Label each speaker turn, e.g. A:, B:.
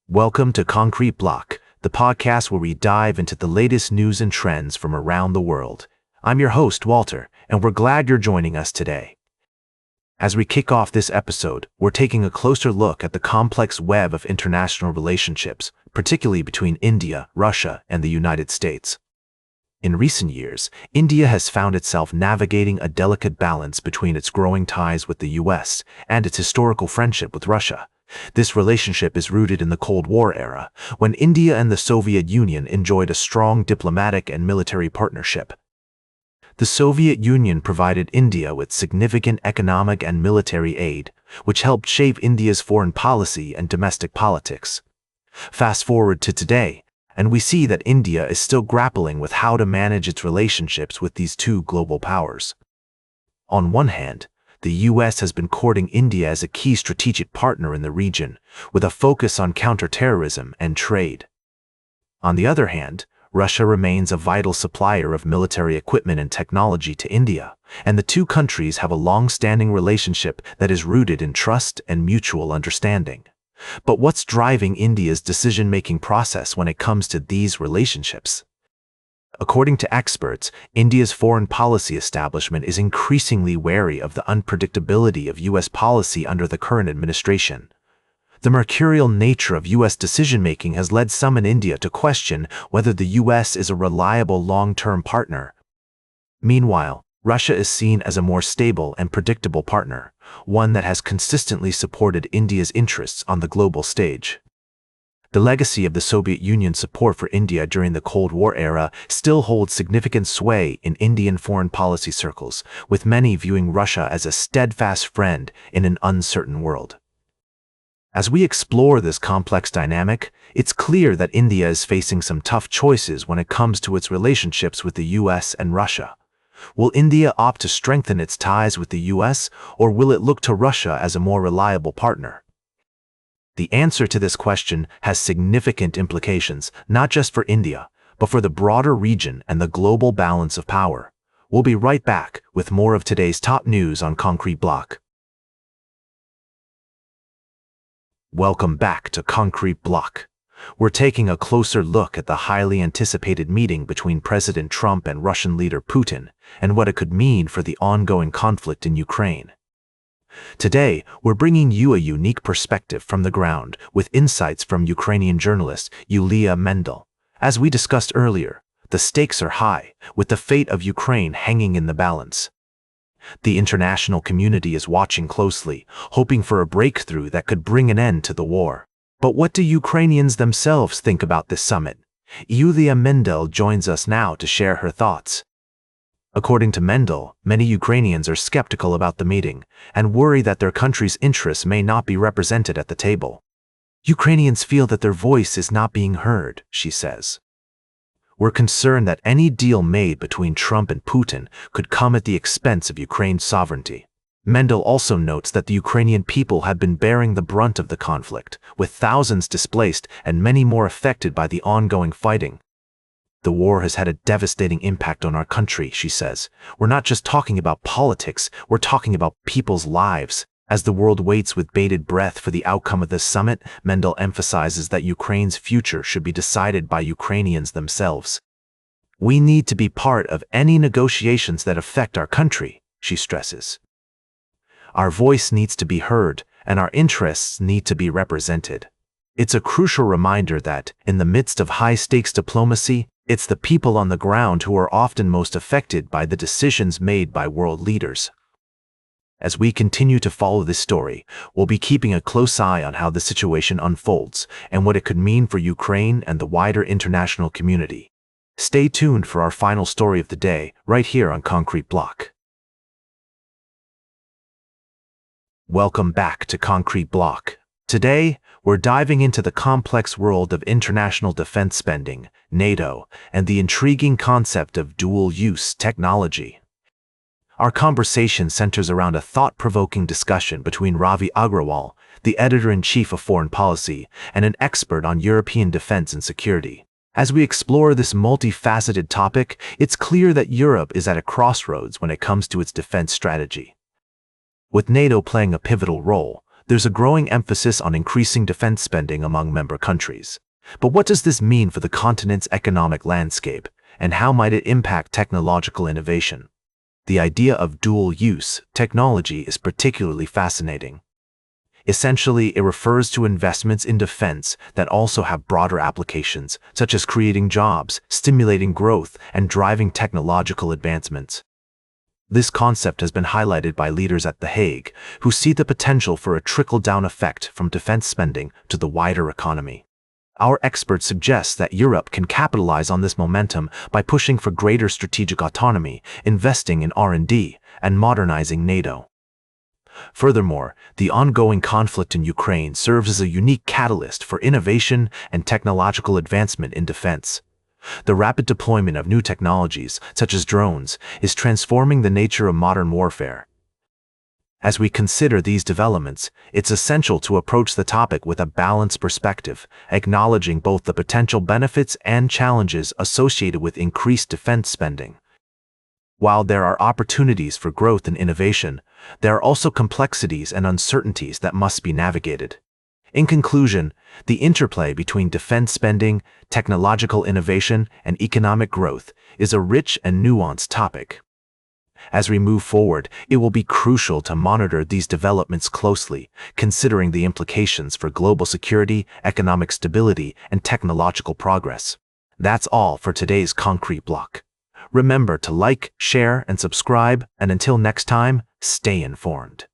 A: Welcome to Concrete Block, the podcast where we dive into the latest news and trends from around the world. I'm your host, Walter, and we're glad you're joining us today. As we kick off this episode, we're taking a closer look at the complex web of international relationships, particularly between India, Russia, and the United States. In recent years, India has found itself navigating a delicate balance between its growing ties with the US and its historical friendship with Russia. This relationship is rooted in the Cold War era, when India and the Soviet Union enjoyed a strong diplomatic and military partnership. The Soviet Union provided India with significant economic and military aid, which helped shape India's foreign policy and domestic politics. Fast forward to today, and we see that India is still grappling with how to manage its relationships with these two global powers. On one hand, the US has been courting India as a key strategic partner in the region, with a focus on counterterrorism and trade. On the other hand, Russia remains a vital supplier of military equipment and technology to India, and the two countries have a long-standing relationship that is rooted in trust and mutual understanding. But what's driving India's decision-making process when it comes to these relationships? According to experts, India's foreign policy establishment is increasingly wary of the unpredictability of US policy under the current administration. The mercurial nature of US decision-making has led some in India to question whether the US is a reliable long-term partner. Meanwhile, Russia is seen as a more stable and predictable partner, one that has consistently supported India's interests on the global stage. The legacy of the Soviet Union's support for India during the Cold War era still holds significant sway in Indian foreign policy circles, with many viewing Russia as a steadfast friend in an uncertain world. As we explore this complex dynamic, it's clear that India is facing some tough choices when it comes to its relationships with the US and Russia. Will India opt to strengthen its ties with the US, or will it look to Russia as a more reliable partner? The answer to this question has significant implications, not just for India, but for the broader region and the global balance of power. We'll be right back with more of today's top news on Concrete Block. Welcome back to Concrete Block. We're taking a closer look at the highly anticipated meeting between President Trump and Russian leader Putin, and what it could mean for the ongoing conflict in Ukraine. Today, we're bringing you a unique perspective from the ground with insights from Ukrainian journalist Yulia Mendel. As we discussed earlier, the stakes are high, with the fate of Ukraine hanging in the balance. The international community is watching closely, hoping for a breakthrough that could bring an end to the war. But what do Ukrainians themselves think about this summit? Yulia Mendel joins us now to share her thoughts. According to Mendel, many Ukrainians are skeptical about the meeting and worry that their country's interests may not be represented at the table. Ukrainians feel that their voice is not being heard, she says. We're concerned that any deal made between Trump and Putin could come at the expense of Ukraine's sovereignty. Mendel also notes that the Ukrainian people have been bearing the brunt of the conflict, with thousands displaced and many more affected by the ongoing fighting. The war has had a devastating impact on our country, she says. We're not just talking about politics, we're talking about people's lives. As the world waits with bated breath for the outcome of this summit, Mendel emphasizes that Ukraine's future should be decided by Ukrainians themselves. We need to be part of any negotiations that affect our country, she stresses. Our voice needs to be heard, and our interests need to be represented. It's a crucial reminder that, in the midst of high-stakes diplomacy, it's the people on the ground who are often most affected by the decisions made by world leaders. As we continue to follow this story, we'll be keeping a close eye on how the situation unfolds and what it could mean for Ukraine and the wider international community. Stay tuned for our final story of the day, right here on Concrete Block. Welcome back to Concrete Block. Today, we're diving into the complex world of international defense spending, NATO, and the intriguing concept of dual-use technology. Our conversation centers around a thought-provoking discussion between Ravi Agrawal, the editor-in-chief of Foreign Policy, and an expert on European defense and security. As we explore this multifaceted topic, it's clear that Europe is at a crossroads when it comes to its defense strategy. With NATO playing a pivotal role, There's a growing emphasis on increasing defense spending among member countries. But what does this mean for the continent's economic landscape, and how might it impact technological innovation? The idea of dual-use technology is particularly fascinating. Essentially, it refers to investments in defense that also have broader applications, such as creating jobs, stimulating growth, and driving technological advancements. This concept has been highlighted by leaders at The Hague, who see the potential for a trickle-down effect from defense spending to the wider economy. Our experts suggest that Europe can capitalize on this momentum by pushing for greater strategic autonomy, investing in R&D, and modernizing NATO. Furthermore, the ongoing conflict in Ukraine serves as a unique catalyst for innovation and technological advancement in defense. The rapid deployment of new technologies, such as drones, is transforming the nature of modern warfare. As we consider these developments, it's essential to approach the topic with a balanced perspective, acknowledging both the potential benefits and challenges associated with increased defense spending. While there are opportunities for growth and innovation, there are also complexities and uncertainties that must be navigated. In conclusion, the interplay between defense spending, technological innovation, and economic growth is a rich and nuanced topic. As we move forward, it will be crucial to monitor these developments closely, considering the implications for global security, economic stability, and technological progress. That's all for today's Concrete Block. Remember to like, share, and subscribe, and until next time, stay informed.